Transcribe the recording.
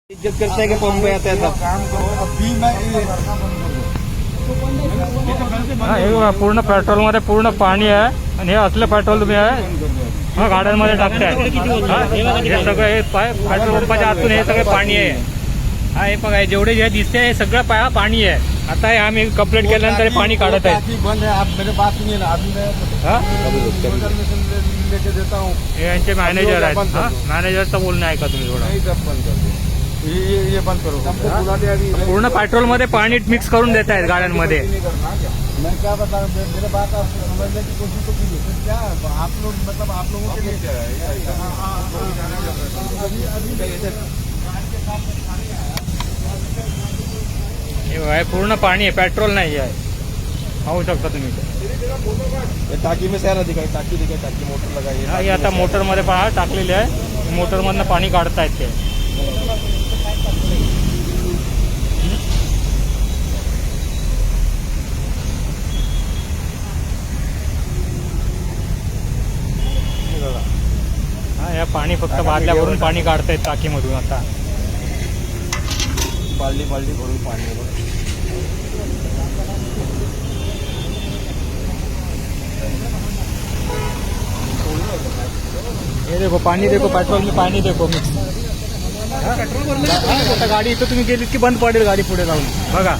इज्जत करता है कि पंप पे आता है सब काम करो अभी मैं ये हा, हे बघा, पूर्ण पेट्रोल मध्ये पूर्ण पाणी आहे आणि हे असलं पेट्रोल तुम्ही आहे हा गाड्यांमध्ये टाकताय. हा, हे सगळं हे पेट्रोल पंपाच्या आतून हे सगळं पाणी आहे. हा, हे बघा, जेवढे जे दिसते हे सगळं पाणी आहे. आता हे आम्ही कंप्लीट केल्यानंतर हे पाणी काढत आहे. टाकी बंद है, आप मेरे बात सुनिए ना. अभी मैं हा, परमिशन लेके देता हूँ. हे यांचे मॅनेजर आहेत. हा, मॅनेजरचं बोलणं ऐका तुम्ही थोडं. नहीं सब बंद कर दो. ये बंद करो. हमको बुला दे अभी. पूर्ण पेट्रोल मध्ये पाणी मिक्स करून देत आहेत गाड्यांमध्ये. नहीं करना क्या? मैं क्या बता रहा हूँ, मेरे बात आप समझने की कोशिश तो कीजिए. फिर क्या आप लोग मतलब आप लोगों के लिए हे बघा, हे पूर्ण पाणी आहे, पेट्रोल नाही आहे. पाहू शकता तुम्ही. ये टाकी में सारा दिखाई टाकी मोटर लगाई हा, हे आता मोटर मध्ये पहा टाकलेले आहे. मोटर मधनं पाणी काढतायत ते. हा, या पाणी फक्त बादल्या भरून पाणी काढतायत टाकीमधून आता. बाल्टी भरून पानी हे देखो पाणी देखो, पेट्रोल में पाणी देखो मिक्स. आता गाडी इथं तुम्ही गेलीत की बंद पडेल गाडी पुढे जाऊन. बघा.